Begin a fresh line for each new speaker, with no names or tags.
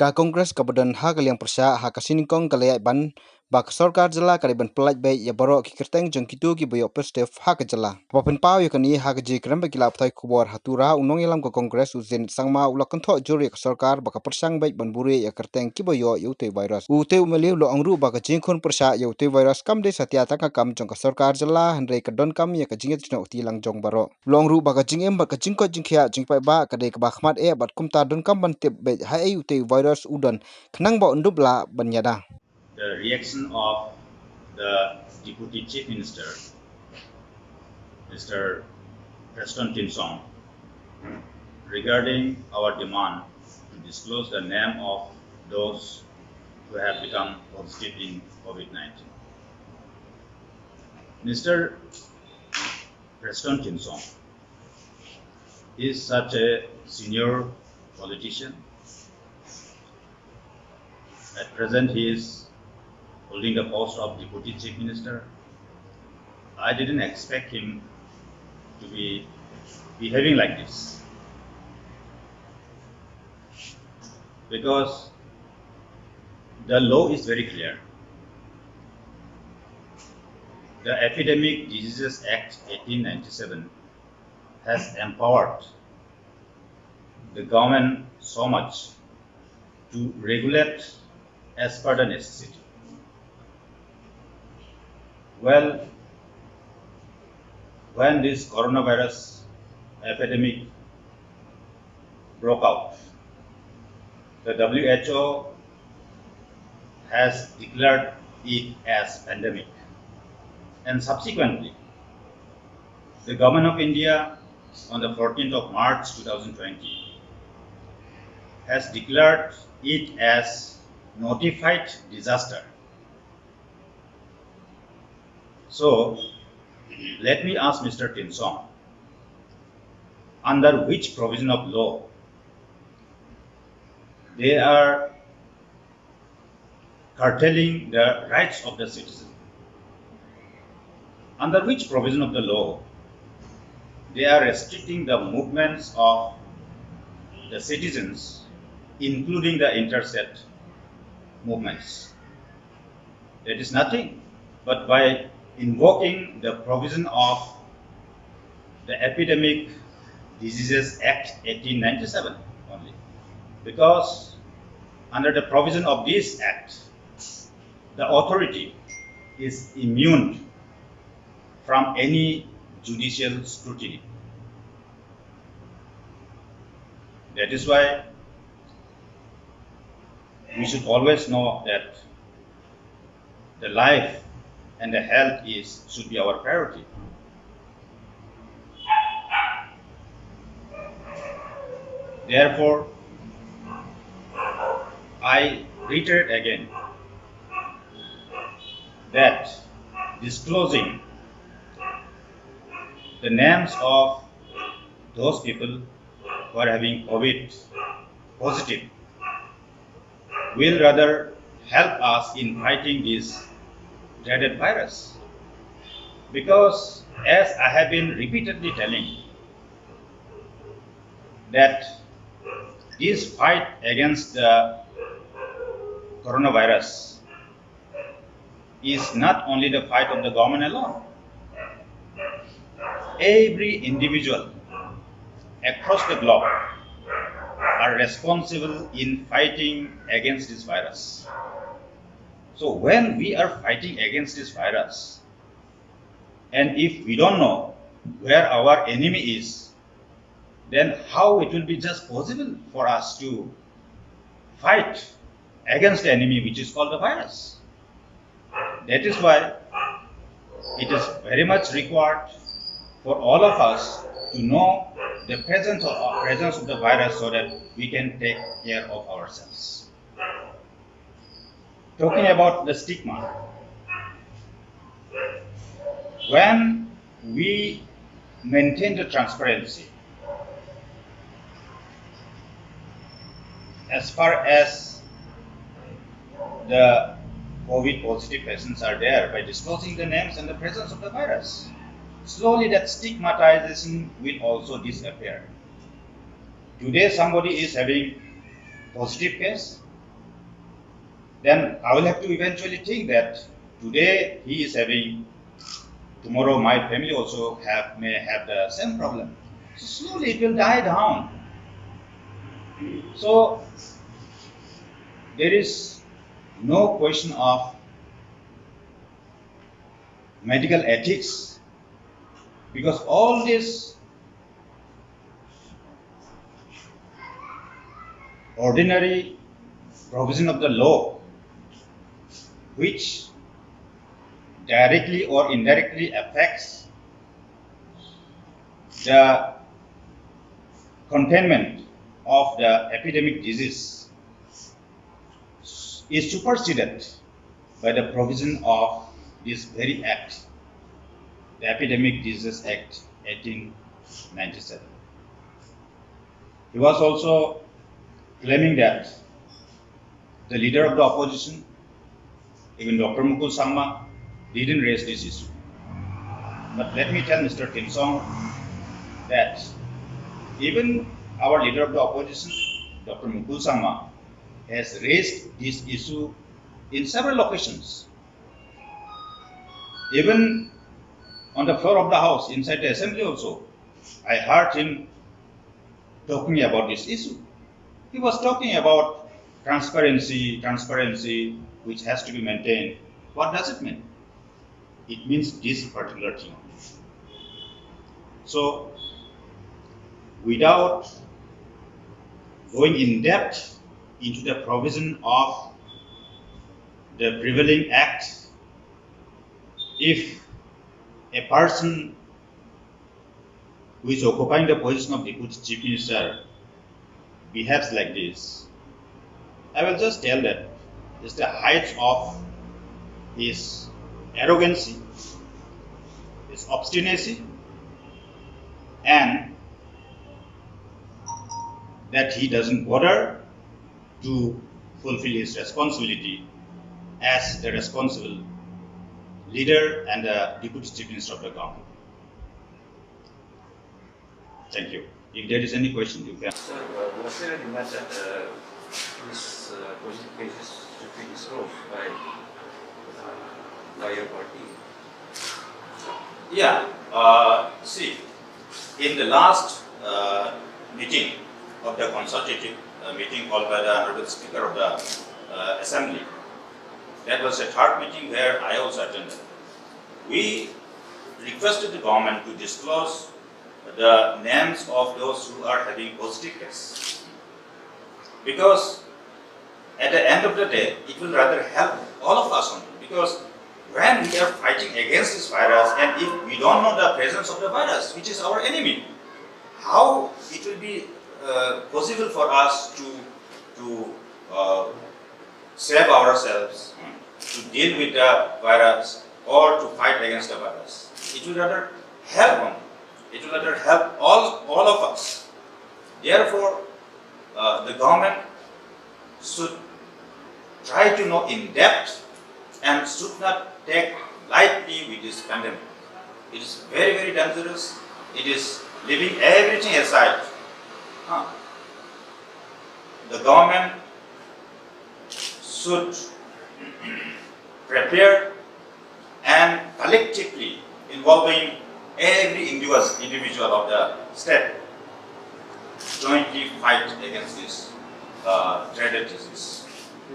Ka Kongres kabadan ha kaliang persa ha kasiningkong kalaya ban bak sarkar jela kariban Pyllait Beit ya borok ki Kyrteng jeng kitu ki boyok perstef ha ka jela. Papin pau yakani ha ka ji kramba kilap thai kubor hatura unong ilam ka Kongres uzin sangma ulak kanthok juri ka sarkar baka persang Beit ban buri ya Kyrteng ki boyok yute virus. Ute umeli lo angru baka jingkhon persa yute virus kam de satya taka kam jong ka sarkar jela handrei ka don kam ya ka jinget jno tilang jong baro. Lo angru baka jingem baka jingko jingkhia jingpai ba ka de ka bakhmat e bat kumta don kam ban tip Beit ha ute virus udon kenang ba undubla banyada.
The reaction of the Deputy Chief Minister, Mr. Kyrteng, regarding our demand to disclose the name of those who have become positive in COVID-19. Mr. Kyrteng is such a senior politician. At present, he is holding the post of Deputy Chief Minister. I didn't expect him to be behaving like this, because the law is very clear. The Epidemic Diseases Act 1897 has empowered the government so much to regulate as per the necessity. Well, when this coronavirus epidemic broke out, the WHO has declared it as pandemic, and subsequently the Government of India on the 14th of March 2020 has declared it as notified disaster. So, let me ask Mr. Kyrteng, under which provision of law they are curtailing the rights of the citizen? Under which provision of the law they are restricting the movements of the citizens, including the interstate movements? That is nothing but by invoking the provision of the Epidemic Diseases Act 1897 only. Because under the provision of this act, the authority is immune from any judicial scrutiny. That is why we should always know that the life and the health should be our priority. Therefore, I reiterate again that disclosing the names of those people who are having COVID positive will rather help us in fighting this dreaded virus. Because as I have been repeatedly telling, that this fight against the coronavirus is not only the fight of the government alone. Every individual across the globe are responsible in fighting against this virus. So when we are fighting against this virus, and if we don't know where our enemy is, then how it will be just possible for us to fight against the enemy which is called the virus? That is why it is very much required for all of us to know the presence of the virus so that we can take care of ourselves. Talking about the stigma, when we maintain the transparency as far as the COVID positive patients are there, by disclosing the names and the presence of the virus, slowly that stigmatization will also disappear. Today somebody is having positive case, then I will have to eventually think that today he is having, tomorrow my family also may have the same problem. So slowly it will die down. So there is no question of medical ethics, because all this ordinary provision of the law, which directly or indirectly affects the containment of the epidemic disease, is superseded by the provision of this very act, the Epidemic Disease Act 1897. He was also claiming that the leader of the opposition, even Dr. Mukul Sangma, didn't raise this issue. But let me tell Mr. Kim Song that even our leader of the opposition, Dr. Mukul Sangma, has raised this issue in several occasions. Even on the floor of the house, inside the assembly also, I heard him talking about this issue. He was talking about transparency, which has to be maintained. What does it mean? It means this particular thing. So, without going in depth into the provision of the prevailing act, if a person who is occupying the position of Deputy Chief Minister behaves like this, I will just tell that it's the height of his arrogancy, his obstinacy, and that he doesn't bother to fulfill his responsibility as the responsible leader and the Deputy Chief Minister of the government. Thank you. If there is any question, you can.
Sir, was there a demand that this positive cases should be disclosed by your party?
Yeah. See, in the last meeting of the consultative meeting called by the Honorable Speaker of the Assembly, that was a third meeting where I also attended. We requested the government to disclose the names of those who are having positive cases, because at the end of the day, it will rather help all of us only. Because when we are fighting against this virus, and if we don't know the presence of the virus, which is our enemy, how it will be possible for us to save ourselves, to deal with the virus, or to fight against the virus? It will rather help only. It will rather help all of us. Therefore, the government should try to know in depth and should not take lightly with this pandemic. It is very, very dangerous. It is leaving everything aside. The government should prepare and collectively involving every individual of the state jointly fight against this dreaded disease.